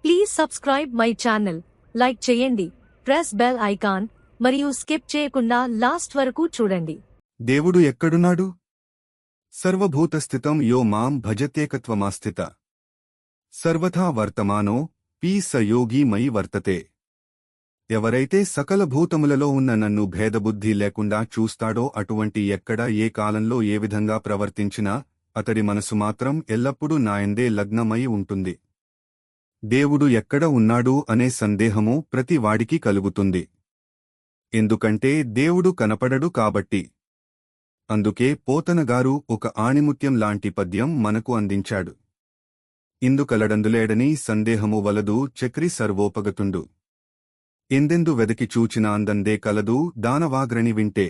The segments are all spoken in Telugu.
Please subscribe my channel, like చేయండి, ప్రెస్ బెల్ ఐకాన్ మరియు స్కిప్ చేయకుండా లాస్ట్ వరకు చూడండి. దేవుడు ఎక్కడున్నాడు? సర్వభూతస్థితం యో మాం భజత్యేకత్వమాస్థిత సర్వథా వర్తమానో పీ స యోగి మయి వర్తతే. ఎవరైతే సకల భూతములలో ఉన్న నన్ను భేదబుద్ధి లేకుండా చూస్తాడో అటువంటి ఎక్కడ ఏ కాలంలో ఏ విధంగా ప్రవర్తించినా అతడి మనసు మాత్రం ఎల్లప్పుడూ నాయందే లగ్నమై ఉంటుంది. దేవుడు ఎక్కడ ఉన్నాడు అనే సందేహము ప్రతి వాడికి కలుగుతుంది. ఎందుకంటే దేవుడు కనపడడు కాబట్టి. అందుకే పోతనగారు ఒక ఆణిముత్యం లాంటి పద్యం మనకు అందించాడు. ఇందుకలడందులేడని సందేహము వలదు చక్రి సర్వోపగతుండు. ఎందెందు వెదకి చూచిన అందందే కలదు దానవాగ్రని వింటే.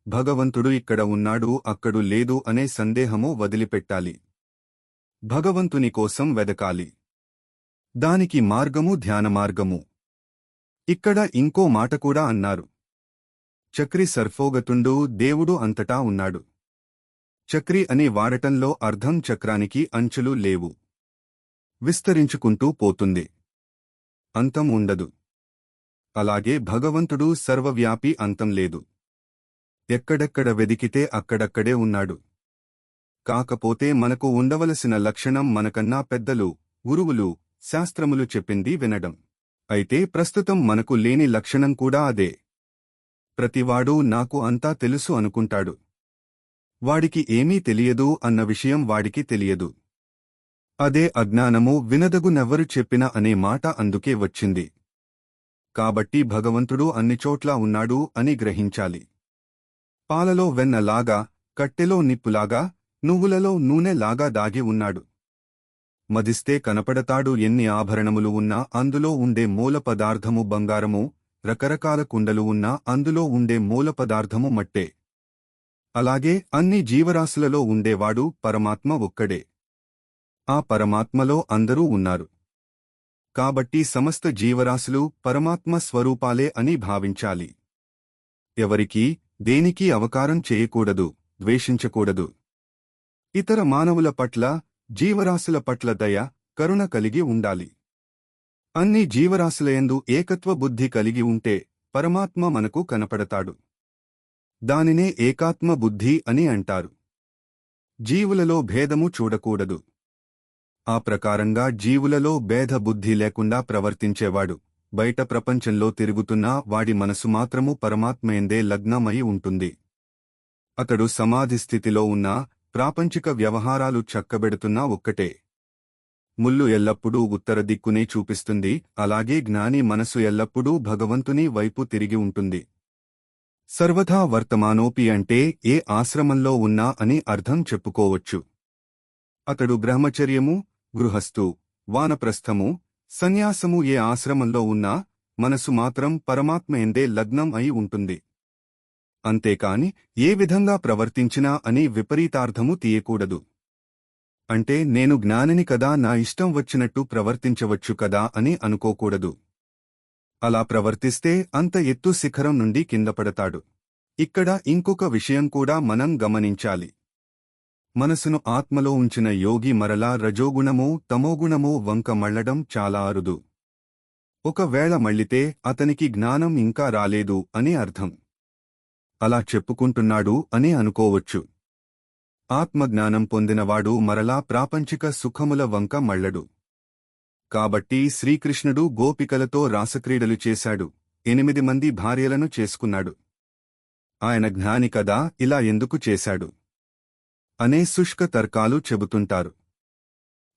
భగవంతుడు ఇక్కడ ఉన్నాడు అక్కడు లేదు అనే సందేహము వదిలిపెట్టాలి. భగవంతుని కోసం వెదకాలి. దానికి మార్గము ధ్యానమార్గము. ఇక్కడ ఇంకో మాట కూడా అన్నారు. చక్రి సర్వోగతుండు, దేవుడు అంతటా ఉన్నాడు. చక్రి అనే వాడటంలో అర్థం చక్రానికి అంచులు లేవు, విస్తరించుకుంటూ పోతుంది, అంతం ఉండదు. అలాగే భగవంతుడు సర్వవ్యాపి, అంతం లేదు. ఎక్కడెక్కడ వెదికితే అక్కడక్కడే ఉన్నాడు. కాకపోతే మనకు ఉండవలసిన లక్షణం మనకన్నా పెద్దలు, గురువులు, శాస్త్రములు చెప్పింది వినడం. అయితే ప్రస్తుతం మనకు లేని లక్షణం కూడా అదే. ప్రతివాడూ నాకు అంతా తెలుసు అనుకుంటాడు. వాడికి ఏమీ తెలియదు అన్న విషయం వాడికి తెలియదు. అదే అజ్ఞానము. వినదగునెవ్వరు చెప్పిన అనే మాట అందుకే వచ్చింది. కాబట్టి భగవంతుడు అన్నిచోట్లా ఉన్నాడు అని గ్రహించాలి. పాలలో వెన్నలాగా, కట్టెలో నిప్పులాగా, నువ్వులలో నూనెలాగా దాగి ఉన్నాడు. మదిస్తే కనపడతాడు. ఎన్ని ఆభరణములు ఉన్నా అందులో ఉండే మూల పదార్థము బంగారము, రకరకాల కుండలు ఉన్నా అందులో ఉండే మూల పదార్థము మట్టే. అలాగే అన్ని జీవరాశులలో ఉండేవాడు పరమాత్మ ఒక్కడే. ఆ పరమాత్మలో అందరూ ఉన్నారు. కాబట్టి సమస్త జీవరాశులు పరమాత్మ స్వరూపాలే అని భావించాలి. ఎవరికీ దేనికీ అవకారం చేయకూడదు, ద్వేషించకూడదు. ఇతర మానవుల పట్ల, జీవరాశుల పట్ల దయ, కరుణ కలిగి ఉండాలి. అన్ని జీవరాశులయందు ఏకత్వ బుద్ధి కలిగి ఉంటే పరమాత్మ మనకు కనపడతాడు. దానినే ఏకాత్మ బుద్ధి అని అంటారు. జీవులలో భేదము చూడకూడదు. ఆ ప్రకారంగా జీవులలో భేద బుద్ధి లేకుండా ప్రవర్తించేవాడు బయట ప్రపంచంలో తిరుగుతున్నా వాడి మనసు మాత్రము పరమాత్మయందే లగ్నమై ఉంటుంది. అతడు సమాధి స్థితిలో ఉన్నా, ప్రాపంచిక వ్యవహారాలు చక్కబెడుతున్నా ఒక్కటే. ముల్లు ఎల్లప్పుడూ ఉత్తర దిక్కునే చూపిస్తుంది, అలాగే జ్ఞాని మనసు ఎల్లప్పుడూ భగవంతుని వైపు తిరిగి ఉంటుంది. సర్వథా వర్తమానోపి అంటే ఏ ఆశ్రమంలో ఉన్నా అని అర్థం చెప్పుకోవచ్చు. అతడు బ్రహ్మచర్యము, గృహస్థు, వానప్రస్థము, సన్యాసము ఏ ఆశ్రమంలో ఉన్నా మనసు మాత్రం పరమాత్మయందే లగ్నం అయి ఉంటుంది. అంతేకాని ఏ విధంగా ప్రవర్తించినా అని విపరీతార్థము తీయకూడదు. అంటే నేను జ్ఞానిని కదా, నా ఇష్టం వచ్చినట్టు ప్రవర్తించవచ్చు కదా అని అనుకోకూడదు. అలా ప్రవర్తిస్తే అంత ఎత్తు శిఖరం నుండి కిందపడతాడు. ఇక్కడ ఇంకొక విషయం కూడా మనం గమనించాలి. మనసును ఆత్మలో ఉంచిన యోగి మరలా రజోగుణమో తమోగుణమో వంక మళ్లడం చాలా అరుదు. ఒకవేళ మళ్లితే అతనికి జ్ఞానం ఇంకా రాలేదు అని అర్థం. అలా చెప్పుకుంటున్నాడు అని అనుకోవచ్చు. ఆత్మజ్ఞానం పొందినవాడు మరలా ప్రాపంచిక సుఖముల వంక మళ్లడు. కాబట్టి శ్రీకృష్ణుడు గోపికలతో రాసక్రీడలు చేశాడు, 8 మంది భార్యలను చేసుకున్నాడు. ఆయన జ్ఞాని కదా, ఇలా ఎందుకు చేశాడు అనే శుష్క తర్కాలు చెబుతుంటారు.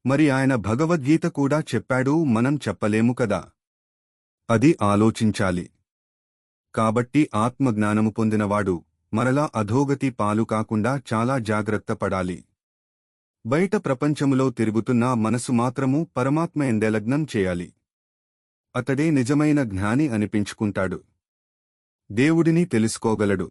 మరి ఆయన భగవద్గీత కూడా చెప్పాడు, మనం చెప్పలేము కదా. అది ఆలోచించాలి. కాబట్టి ఆత్మజ్ఞానము పొందినవాడు మరలా అధోగతి పాలు కాకుండా చాలా జాగ్రత్త పడాలి. బయట ప్రపంచములో తిరుగుతున్న మనసు మాత్రము పరమాత్మయందే లగ్నం చేయాలి. అతడే నిజమైన జ్ఞాని అనిపించుకుంటాడు. దేవుడిని తెలుసుకోగలడు.